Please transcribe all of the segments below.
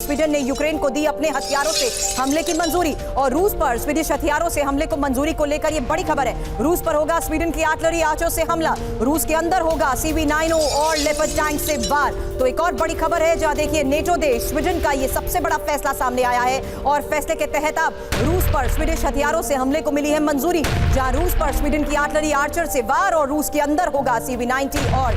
Sweden ने Ukraine को दी अपने हथियारों से हमले की मंजूरी और रूस पर स्वीडिश हथियारों से हमले को मंजूरी को लेकर ये बड़ी खबर है। रूस पर होगा स्वीडन की आर्टिलरी आर्चर से हमला, रूस के अंदर होगा CV90 और लेपर्ड टैंक से वार। तो एक और बड़ी खबर है जहां देखिए नेटो देश स्वीडन का ये सबसे बड़ा फैसला सामने आया है और फैसले के तहत अब रूस पर स्वीडिश हथियारों से हमले को मिली है मंजूरी, जहां रूस पर स्वीडन की आर्टिलरी आर्चर से वार और रूस के अंदर होगा CV90 और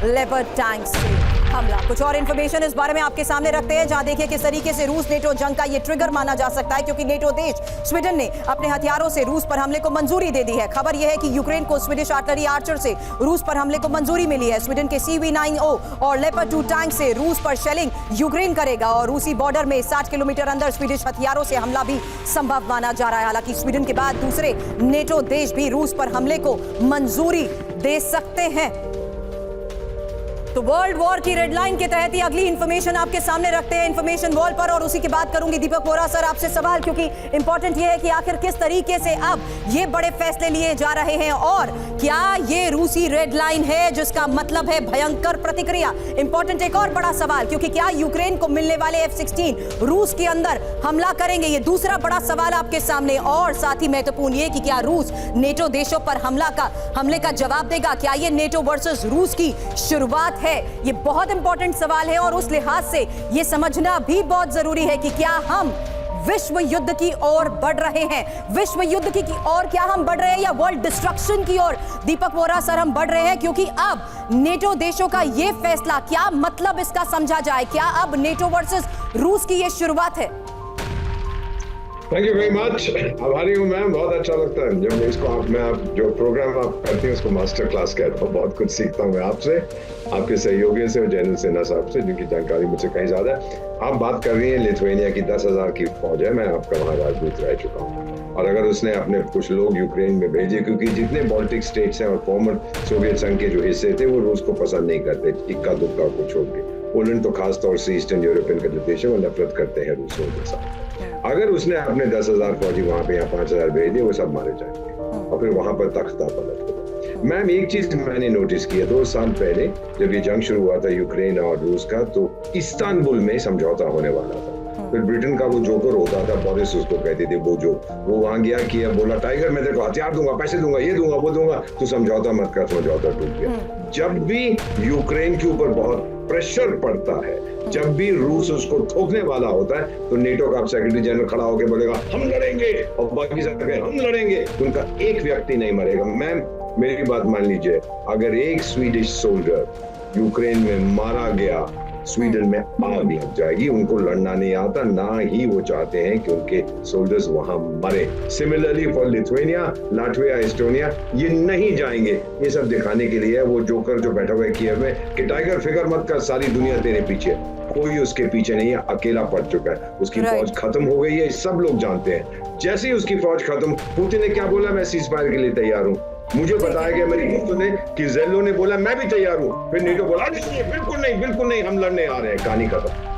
लेपर्ड टैंक से हमला। कुछ और इंफॉर्मेशन इस बारे में आपके सामने रखते हैं, जहां देखिए किस तरीके से रूस नेटो जंग का ये ट्रिगर माना जा सकता है, क्योंकि नेटो देश स्वीडन ने अपने हथियारों से रूस पर हमले को मंजूरी दे दी है। खबर यह है कि यूक्रेन को स्वीडिश आर्टिलरी आर्चर से रूस पर हमले को मंजूरी मिली है। स्वीडन के CV90 और लेपर्ड 2 टैंक से रूस पर शेलिंग यूक्रेन करेगा और रूसी बॉर्डर में 60 किलोमीटर अंदर स्वीडिश हथियारों से हमला भी संभव माना जा रहा है। हालांकि स्वीडन के बाद दूसरे नेटो देश भी रूस पर हमले को मंजूरी दे सकते हैं। तो वर्ल्ड वॉर की रेड लाइन के तहत ही अगली इंफॉर्मेशन आपके सामने रखते हैं इंफॉर्मेशन वॉल पर, और उसी की बात करूंगी दीपक बोरा सर आपसे सवाल, क्योंकि इंपॉर्टेंट ये है कि आखिर किस तरीके से अब ये बड़े फैसले लिए जा रहे हैं और क्या ये रूसी रेड लाइन है जिसका मतलब है भयंकर प्रतिक्रिया। इंपॉर्टेंट एक और बड़ा सवाल, क्योंकि क्या यूक्रेन को मिलने वाले F-16 रूस के अंदर हमला करेंगे, ये दूसरा बड़ा सवाल आपके सामने। और साथ ही महत्वपूर्ण ये कि क्या रूस नेटो देशों पर हमले का जवाब देगा, क्या ये नेटो वर्सेस रूस की शुरुआत है, ये बहुत इंपॉर्टेंट सवाल है। और उस लिहाज से ये समझना भी बहुत जरूरी है कि क्या हम विश्व युद्ध की ओर बढ़ रहे हैं, विश्व युद्ध की ओर क्या हम बढ़ रहे हैं या वर्ल्ड डिस्ट्रक्शन की ओर दीपक वोरा सर हम बढ़ रहे हैं, क्योंकि अब नेटो देशों का ये फैसला क्या मतलब इसका समझा जाए, क्या अब नेटो वर्सेस रूस की ये शुरुआत है। थैंक यू वेरी मच, आभारी हूँ मैम, बहुत अच्छा लगता है जब इसको आप जो प्रोग्राम आप करते हैं उसको मास्टर क्लास कहता हूँ। बहुत कुछ सीखता हूँ मैं आपसे, आपके सहयोगियों से और जनरल सेना साहब से, जिनकी जानकारी मुझसे कहीं ज्यादा है। आप बात कर रही हैं लिथुआनिया की 10,000 की फौज है, मैं आपका वहाँ राजदूत रह चुका हूँ, और अगर उसने अपने कुछ लोग यूक्रेन में भेजे, क्योंकि जितने बाल्टिक स्टेट्स हैं और फॉर्मर सोवियत संघ के जो हिस्से थे वो रूस को पसंद नहीं करते, इक्का दुक्का को छोड़ के। पोलैंड तो खास तौर से ईस्टर्न यूरोपियन का जो देश है वो नफरत करते हैं रूसियों के साथ। अगर उसने अपने 10,000 फौजी वहां पे या 5,000 भेज दिए, वो सब मारे जाएंगे और फिर वहां पर तख्ता पलट होगा। मैम एक चीज मैंने नोटिस किया, 2 साल पहले जब ये जंग शुरू हुआ था यूक्रेन और रूस का, तो इस्तांबुल में समझौता होने वाला था। फिर ब्रिटेन का वो जोकर होता था बोरिस, उसको कहते थे वो वहां गया किया, बोला टाइगर मैं तेरे को हथियार दूंगा, पैसे दूंगा, ये दूंगा, वो दूंगा, तो समझौता मत कर, समझौता टूट गया। जब भी यूक्रेन के ऊपर बहुत प्रेशर पड़ता है, जब भी रूस उसको ठोकने वाला होता है, तो नेटो का सेक्रेटरी जनरल खड़ा होकर बोलेगा हम लड़ेंगे, और बाकी सब कहें हम लड़ेंगे, उनका एक व्यक्ति नहीं मरेगा। मैम मेरी बात मान लीजिए, अगर एक स्वीडिश सोल्जर यूक्रेन में मारा गया, स्वीडन में आग लग जाएगी। उनको लड़ना नहीं आता, ना ही वो चाहते हैं कि उनके सोल्जर्स वहां मरे। Similarly for Lithuania, Latvia, Estonia, ये नहीं जाएंगे। ये सब दिखाने के लिए वो जोकर जो बैठा हुआ है कीव में कि टाइगर फिक्र मत कर, सारी दुनिया तेरे पीछे, कोई उसके पीछे नहीं है, अकेला पड़ चुका है, उसकी फौज खत्म हो गई है, सब लोग जानते हैं। जैसे ही उसकी फौज खत्म, पुतिन ने क्या बोला, मैं सीजफायर के लिए तैयार हूँ। मुझे बताया गया मेरे दोस्तों ने कि जेलो ने बोला मैं भी तैयार हूँ, फिर नेटो बोला बिल्कुल नहीं, हम लड़ने आ रहे हैं, कहानी खत्म।